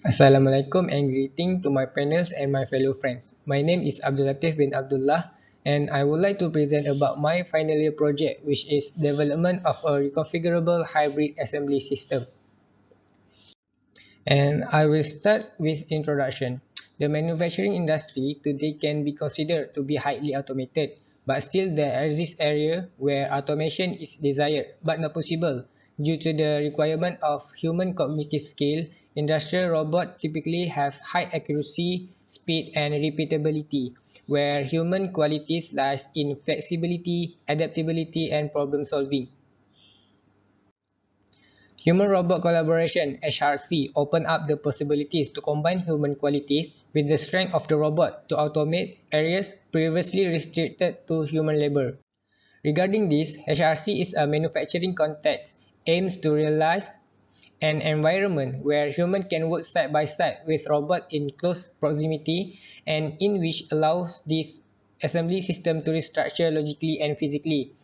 Assalamualaikum and greeting to my panels and my fellow friends. My name is Abdul Latif bin Abdullah and I would like to present about my final year project, which is development of a reconfigurable hybrid assembly system. And I will start with introduction. The manufacturing industry today can be considered to be highly automated, but still there exists area where automation is desired but not possible. Due to the requirement of human cognitive skill, industrial robots typically have high accuracy, speed, and repeatability, where human qualities lies in flexibility, adaptability, and problem solving. Human-robot collaboration (HRC) opened up the possibilities to combine human qualities with the strength of the robot to automate areas previously restricted to human labor. Regarding this, HRC is a manufacturing context aims to realize an environment where humans can work side by side with robots in close proximity and in which allows this assembly system to restructure logically and physically.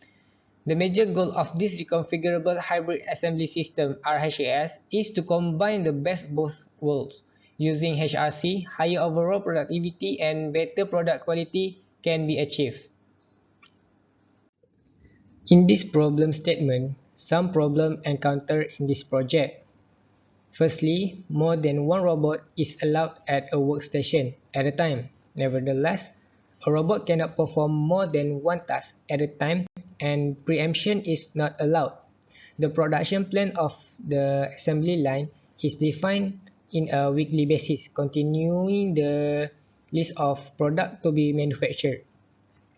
The major goal of this reconfigurable hybrid assembly system (RHAS) is to combine the best of both worlds. Using HRC, higher overall productivity and better product quality can be achieved. In this problem statement, some problems encountered in this project. Firstly, more than one robot is allowed at a workstation at a time. Nevertheless, a robot cannot perform more than one task at a time and preemption is not allowed. The production plan of the assembly line is defined in a weekly basis, continuing the list of products to be manufactured.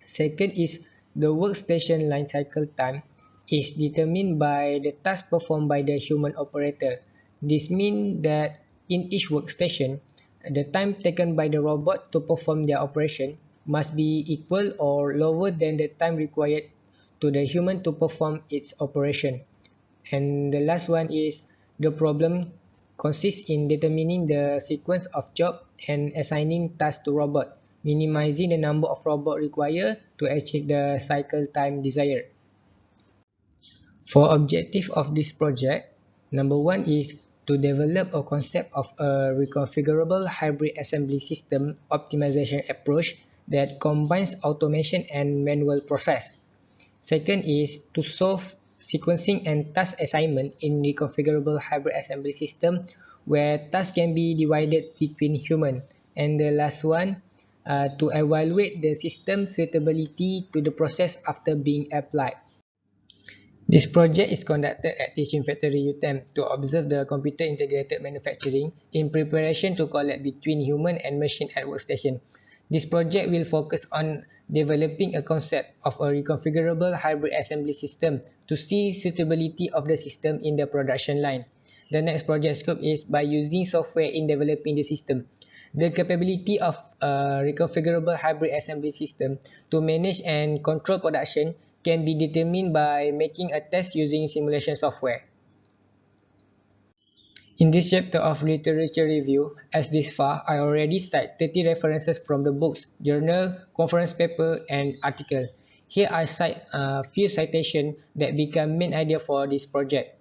Second is the workstation line cycle time is determined by the task performed by the human operator. This means that in each workstation, the time taken by the robot to perform their operation must be equal or lower than the time required to the human to perform its operation. And the last one is the problem consists in determining the sequence of job and assigning tasks to robot, minimizing the number of robots required to achieve the cycle time desired. For objective of this project, number one is to develop a concept of a reconfigurable hybrid assembly system optimization approach that combines automation and manual process. Second is to solve sequencing and task assignment in reconfigurable hybrid assembly system where tasks can be divided between human. And the last one, to evaluate the system suitability to the process after being applied. This project is conducted at Teaching Factory UTM to observe the computer integrated manufacturing in preparation to collab between human and machine at workstation. This project will focus on developing a concept of a reconfigurable hybrid assembly system to see suitability of the system in the production line. The next project scope is by using software in developing the system. The capability of a reconfigurable hybrid assembly system to manage and control production can be determined by making a test using simulation software. In this chapter of literature review, as this far, I already cite 30 references from the books, journal, conference paper, and article. Here I cite a few citations that become main idea for this project.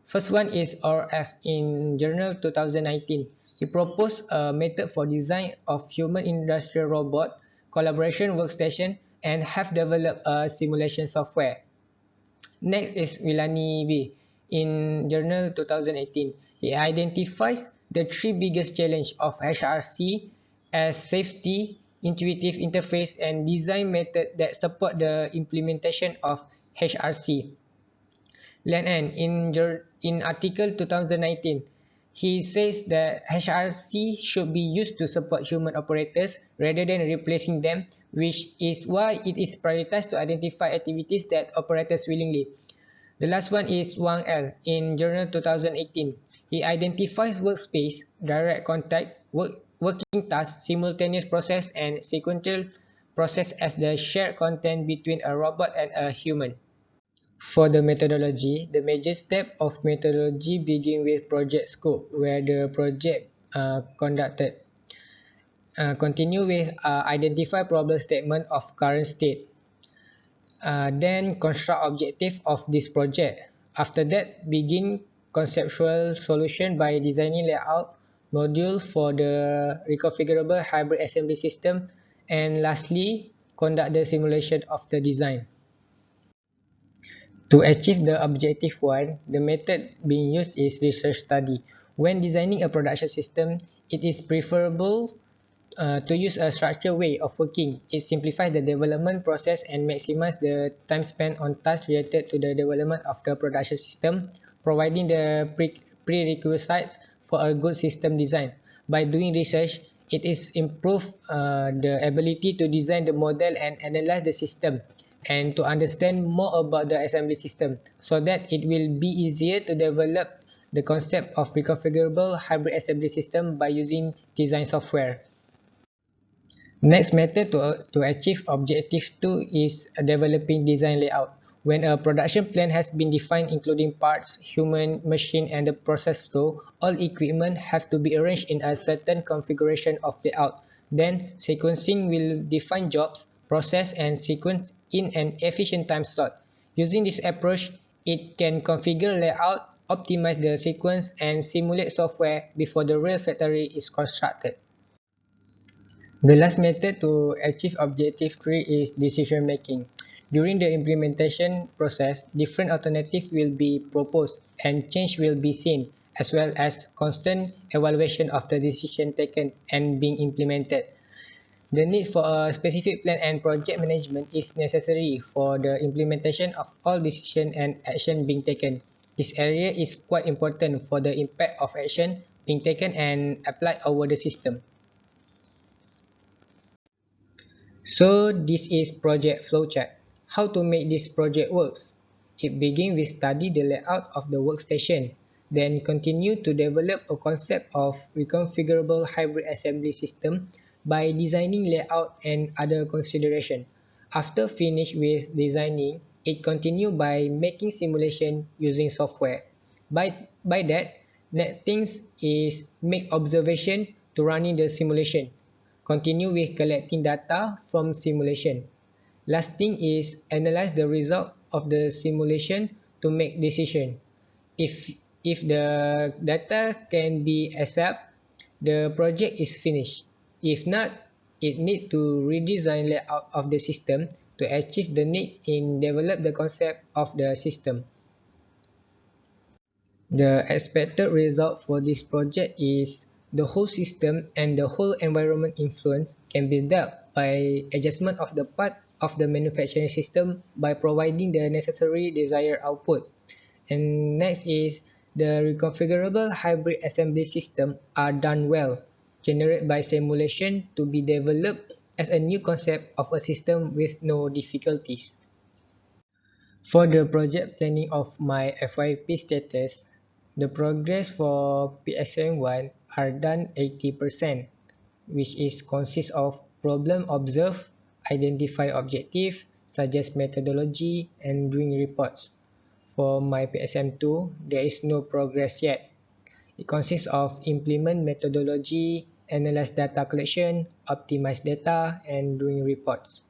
First one is RF in Journal 2019. He proposed a method for design of human industrial robot, collaboration workstation, and have developed a simulation software. Next is Villani V. In Journal 2018, he identifies the three biggest challenges of HRC as safety, intuitive interface, and design method that support the implementation of HRC. Len N. In article 2019, he says that HRC should be used to support human operators rather than replacing them, which is why it is prioritized to identify activities that operators willingly. The last one is Wang L. In Journal 2018. He identifies workspace, direct contact, working tasks, simultaneous process, and sequential process as the shared content between a robot and a human. For the methodology, the major step of methodology begin with project scope, where the project conducted. Continue with identify problem statement of current state. Then construct objective of this project. After that, begin conceptual solution by designing layout, module for the reconfigurable hybrid assembly system, and lastly, conduct the simulation of the design. To achieve the objective one, the method being used is research study. When designing a production system, it is preferable to use a structured way of working. It simplifies the development process and maximizes the time spent on tasks related to the development of the production system, providing the prerequisites for a good system design. By doing research, it is improve the ability to design the model and analyze the system and to understand more about the assembly system so that it will be easier to develop the concept of reconfigurable hybrid assembly system by using design software. Next method to achieve objective 2 is developing design layout. When a production plan has been defined including parts, human, machine and the process flow, all equipment have to be arranged in a certain configuration of layout. Then sequencing will define jobs, process and sequence in an efficient time slot. Using this approach, it can configure layout, optimize the sequence and simulate software before the real factory is constructed. The last method to achieve objective 3 is decision making. During the implementation process, different alternatives will be proposed and change will be seen, as well as constant evaluation of the decision taken and being implemented. The need for a specific plan and project management is necessary for the implementation of all decision and action being taken. This area is quite important for the impact of action being taken and applied over the system. So this is project flowchart. How to make this project works? It begins with study the layout of the workstation, then continue to develop a concept of reconfigurable hybrid assembly system by designing layout and other consideration. After finish with designing, it continue by making simulation using software. By that, next things is make observation to running the simulation. Continue with collecting data from simulation. Last thing is analyze the result of the simulation to make decision. If the data can be accepted, the project is finished. If not, it need to redesign layout of the system to achieve the need in develop the concept of the system. The expected result for this project is the whole system and the whole environment influence can be dealt by adjustment of the part of the manufacturing system by providing the necessary desired output. And next is the reconfigurable hybrid assembly system are done well, generated by simulation to be developed as a new concept of a system with no difficulties. For the project planning of my FYP status, the progress for PSM1 are done 80%, which is consists of problem observed, identify objective, suggest methodology, and doing reports. For my PSM2, there is no progress yet. It consists of implement methodology, analyze data collection, optimize data, and doing reports.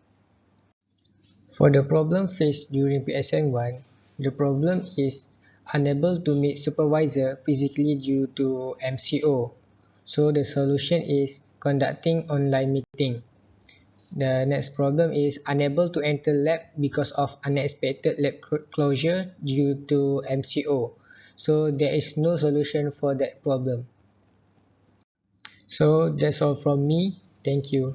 For the problem faced during PSM1, the problem is unable to meet supervisor physically due to MCO. So the solution is conducting online meeting. The next problem is unable to enter lab because of unexpected lab closure due to MCO. So there is no solution for that problem. So that's all from me. Thank you.